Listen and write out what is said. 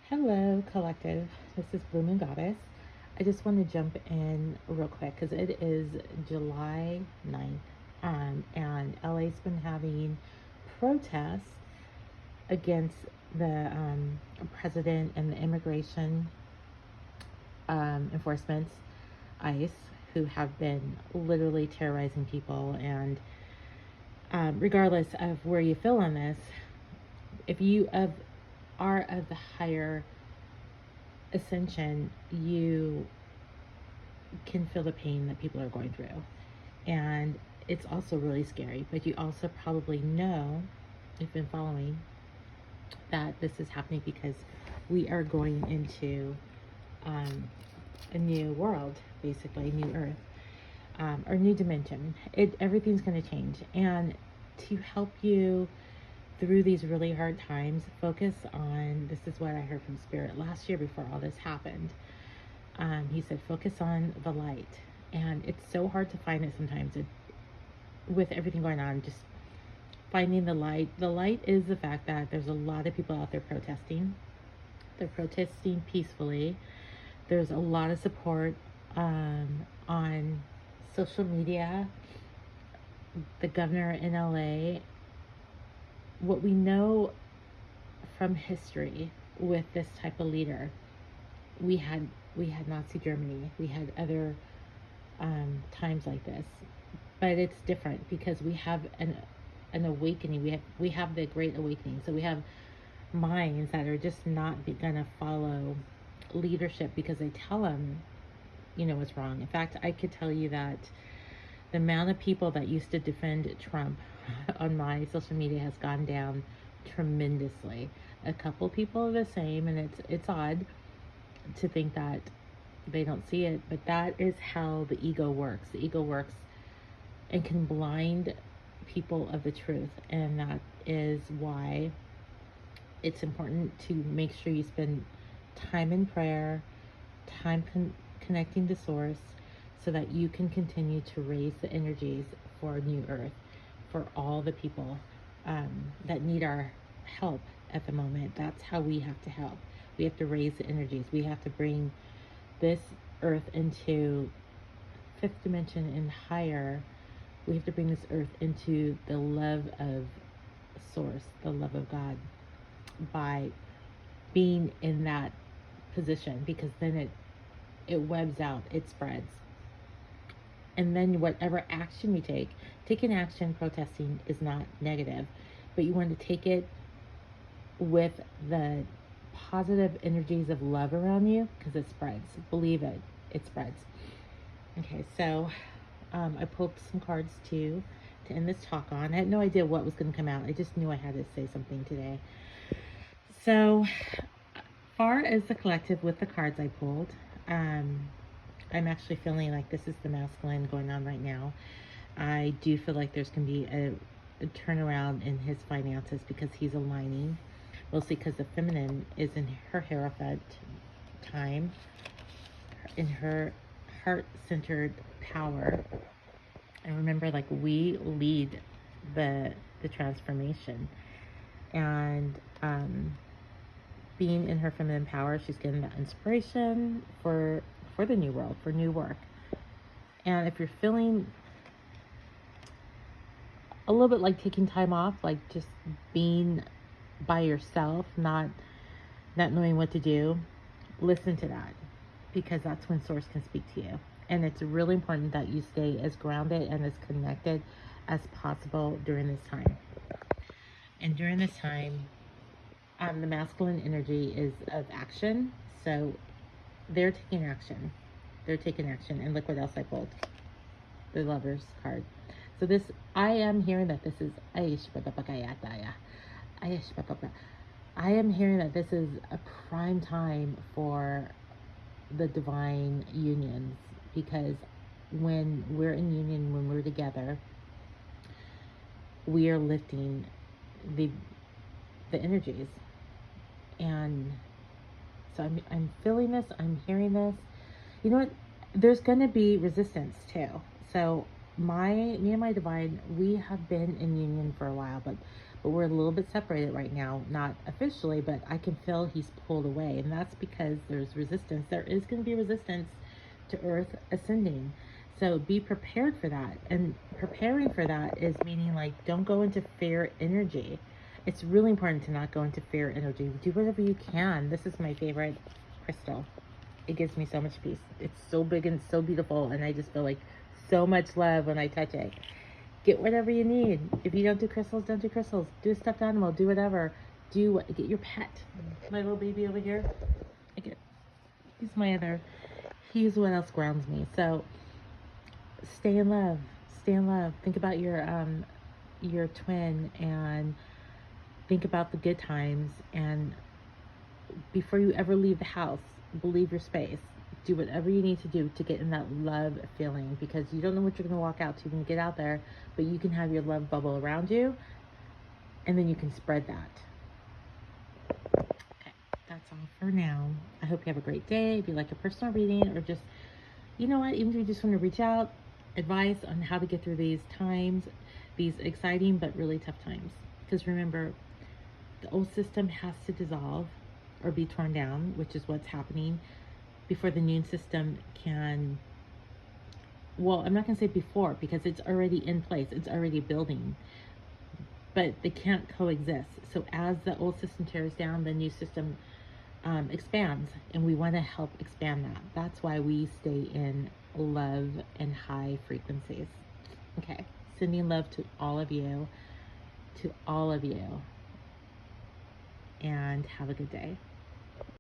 Hello, collective. This is Blooming Goddess. I just want to jump in real quick because it is July 9th, and LA's been having protests against the president and the immigration enforcement, ICE, who have been literally terrorizing people. And regardless of where you feel on this, if you are of the higher ascension, you can feel the pain that people are going through. And it's also really scary, but you also probably know, if you've been following, that this is happening because we are going into a new world, basically, a new earth, or new dimension. Everything's going to change. And to help you through these really hard times, focus on this is what I heard from Spirit last year before all this happened. He said, focus on the light. And it's so hard to find it sometimes with everything going on, just finding the light. The light is the fact that there's a lot of people out there protesting. They're protesting peacefully. There's a lot of support on social media. The governor in LA, what we know from history with this type of leader, we had Nazi Germany, we had other times like this, but it's different because we have an awakening. We have the Great Awakening, so we have minds that are just not gonna follow leadership because they tell them, what's wrong. In fact, I could tell you that the amount of people that used to defend Trump on my social media has gone down tremendously. A couple people are the same, and it's odd to think that they don't see it, but that is how the ego works. The ego works and can blind people of the truth, and that is why it's important to make sure you spend time in prayer, time connecting to source, so that you can continue to raise the energies for new earth, for all the people that need our help at the moment. That's how we have to help. We have to raise the energies. We have to bring this earth into fifth dimension and higher. We have to bring this earth into the love of source, the love of God, by being in that position, because then it webs out, it spreads. And then whatever action you taking action, protesting is not negative, but you want to take it with the positive energies of love around you, because it spreads. Believe it, it spreads. Okay, so I pulled some cards too to end this talk on. I had no idea what was going to come out. I just knew I had to say something today. So, far as the collective with the cards I pulled, I'm actually feeling like this is the masculine going on right now. I do feel like there's going to be a turnaround in his finances because he's aligning. Mostly because the feminine is in her Hierophant time, in her heart-centered power. And remember, like, we lead the transformation. And being in her feminine power, she's getting that inspiration for the new world, for new work. And if you're feeling a little bit like taking time off, like just being by yourself, not knowing what to do, listen to that, because that's when source can speak to you. And it's really important that you stay as grounded and as connected as possible during this time. And during this time, the masculine energy is of action, so they're taking action. They're taking action. And look what else I pulled. The Lovers card. So this, I am hearing that this is I am hearing that this is a prime time for the divine unions, because when we're in union, when we're together, we are lifting the energies. And so I'm feeling this, I'm hearing this. You know what? There's going to be resistance too. So me and my divine, we have been in union for a while, but but we're a little bit separated right now, not officially, but I can feel he's pulled away. And that's because there's resistance. There is going to be resistance to Earth ascending. So be prepared for that. And preparing for that is meaning like don't go into fear energy. It's really important to not go into fear energy. Do whatever you can. This is my favorite crystal. It gives me so much peace. It's so big and so beautiful, and I just feel like so much love when I touch it. Get whatever you need. If you don't do crystals, don't do crystals. Do a stuffed animal. Do whatever. Get your pet. My little baby over here. He's my other. He's what else grounds me. So stay in love. Stay in love. Think about your twin, and think about the good times. And before you ever leave the house, believe your space. Do whatever you need to do to get in that love feeling, because you don't know what you're going to walk out to when you get out there, but you can have your love bubble around you, and then you can spread that. Okay, that's all for now. I hope you have a great day. If you like a personal reading, or just, you know what, even if you just want to reach out, advice on how to get through these times, these exciting but really tough times. Because remember, the old system has to dissolve or be torn down, which is what's happening, before the new system can, well, I'm not going to say before, because it's already in place, it's already building, but they can't coexist. So as the old system tears down, the new system expands, and we want to help expand that. That's why we stay in love and high frequencies. Okay, sending love to all of you, and have a good day.